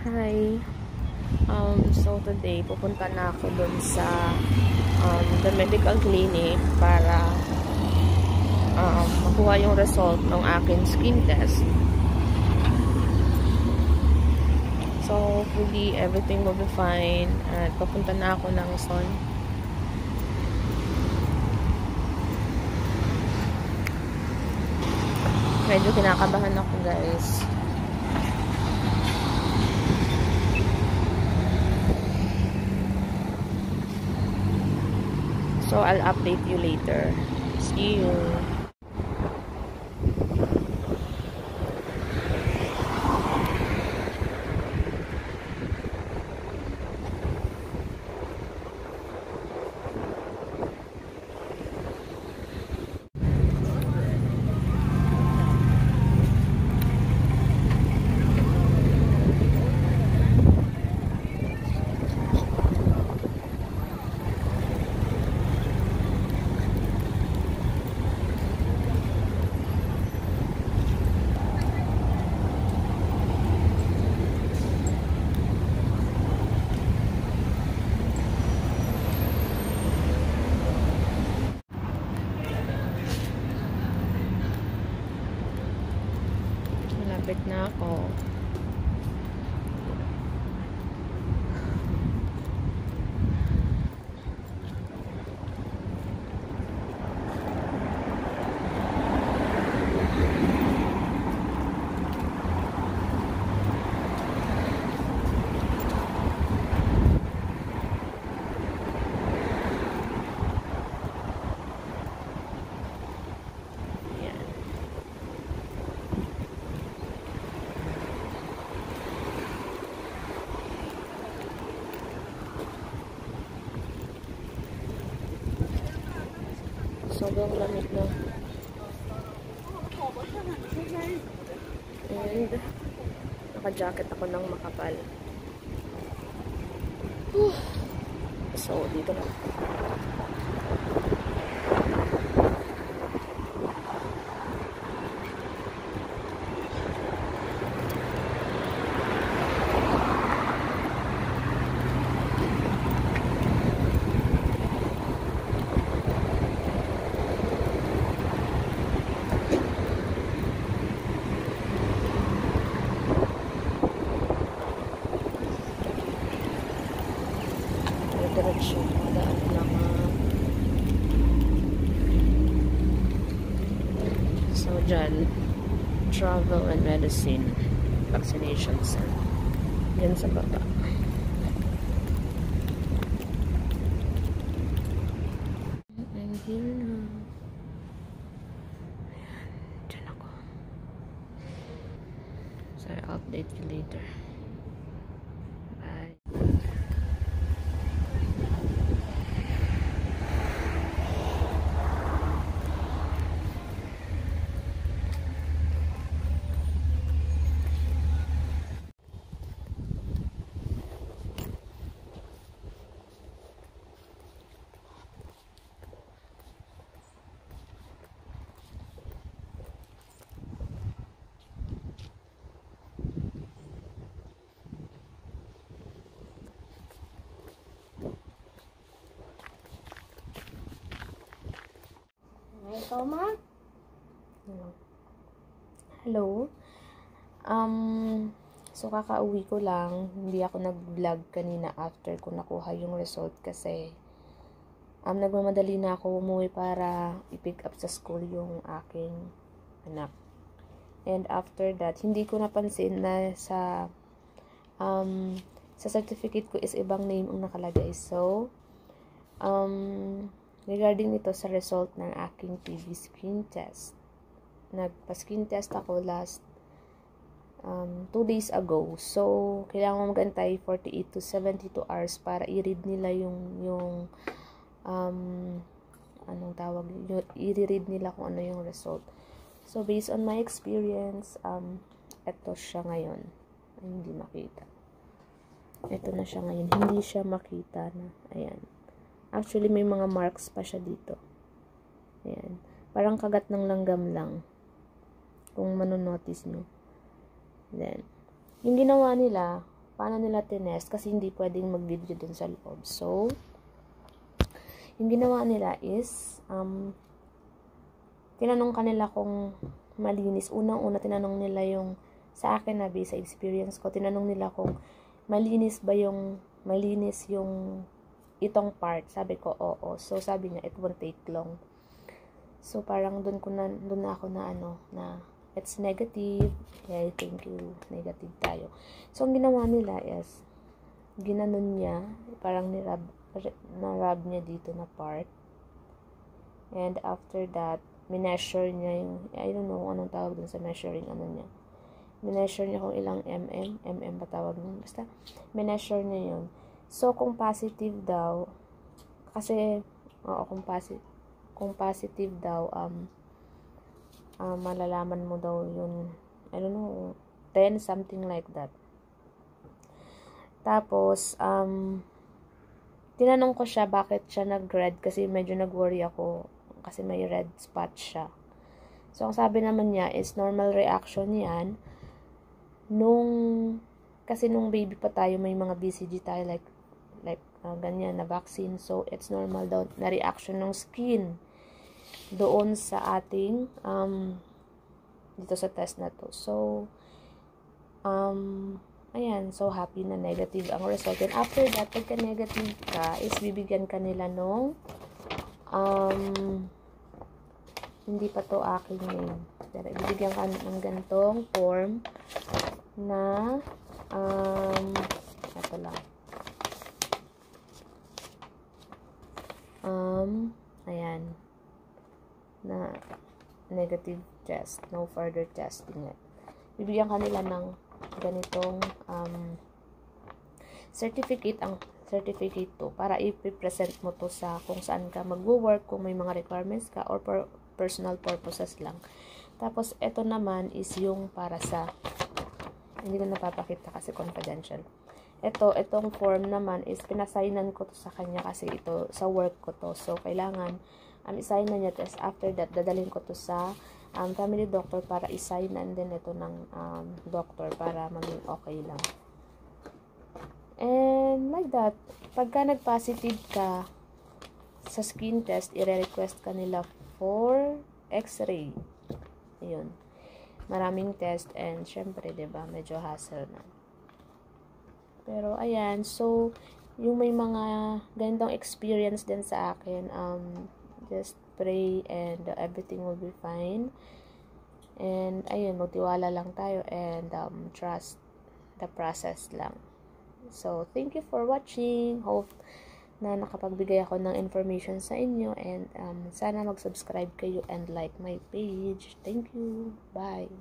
Hi. So today, pupunta na ako dun sa the medical clinic para makuha yung result ng aking skin test. So hopefully everything will be fine at pupunta na ako ng son. Medyo kinakabahan ako, guys. So, I'll update you later. See you. Malapit na ako. Sobrang lamig na. And naka-jacket ako ng makapal. So, dito na. Diretso daan lang. So dyan, travel and medicine vaccination center. Yan sa baba. I'm here now. Ayan, dyan ako. So I'll update you later. Bye. Toma? Hello? So kakauwi ko lang. Hindi ako nag-vlog kanina after ko nakuha yung result kasi nagmamadali na ako umuwi para i-pick up sa school yung aking anak. And after that, hindi ko napansin na sa certificate ko is ibang name ang nakalagay. So, regarding nito sa result ng aking TB skin test. Nagpa-skin test ako last 2 days ago. So, kailangan magantay 48 to 72 hours para i-read nila yung anong tawag, i-read nila kung ano yung result. So, based on my experience, eto siya ngayon. Ay, hindi makita. Eto na siya ngayon. Hindi siya makita na. Ayan. Actually, may mga marks pa siya dito. Ayan. Parang kagat ng langgam lang. Kung manonotice nyo. Then, yung ginawa nila, paano nila tinest kasi hindi pwedeng mag-video dun sa loob. So, yung ginawa nila is, tinanong kanila kung malinis. Unang-una, tinanong nila yung, sa akin na base sa experience ko, tinanong nila kung malinis yung itong part. Sabi ko, oo. So, sabi niya, it won't take long. So, parang dun na ako na it's negative. Yeah, thank you. Negative tayo. So, ang ginawa nila is, ginanon niya, parang narab niya dito na part. And after that, mineasure niya yung, I don't know anong tawag dun sa measuring niya. Mineasure niya kung ilang mm ba tawag nun. Basta, mineasure niya yun. So, kung positive daw, kasi, kung positive daw, malalaman mo daw yun, I don't know, 10, something like that. Tapos, tinanong ko siya bakit siya nag-red kasi medyo nag-worry ako kasi may red spot siya. So, ang sabi naman niya is normal reaction yan kasi nung baby pa tayo may mga BCG tayo like ganyan na vaccine. So, it's normal daw na reaction ng skin doon sa ating dito sa test na to. So, ayan, so happy na negative ang result. And after that, pagka negative ka, is bibigyan ka nila nung hindi pa to aking name. Pero bibigyan ka ng gantong form na ito lang. Ayan. Na negative test. No further testing yet. Bibigyan ka nila ng ganitong certificate to para i-present mo to sa kung saan ka magwo-work, kung may mga requirements ka or for personal purposes lang. Tapos ito naman is yung para sa hindi ko napapakita kasi confidential. Itong form naman is pinasaynan ko to sa kanya kasi ito sa work ko to. So kailangan i-sign na niya, tapos after that dadalhin ko to sa family doctor para i-sign na, and then ito ng doctor para maging okay lang. And like that, pagka nag-positive ka sa skin test, i-request ka nila for x-ray. Ayun. Maraming test and syempre, 'di ba, medyo hassle na. Pero ayan, so yung may mga ganitong experience din sa akin, just pray and everything will be fine. And ayun, magtiwala lang tayo and trust the process lang. So, thank you for watching. Hope na nakapagbigay ako ng information sa inyo and sana mag-subscribe kayo and like my page. Thank you. Bye.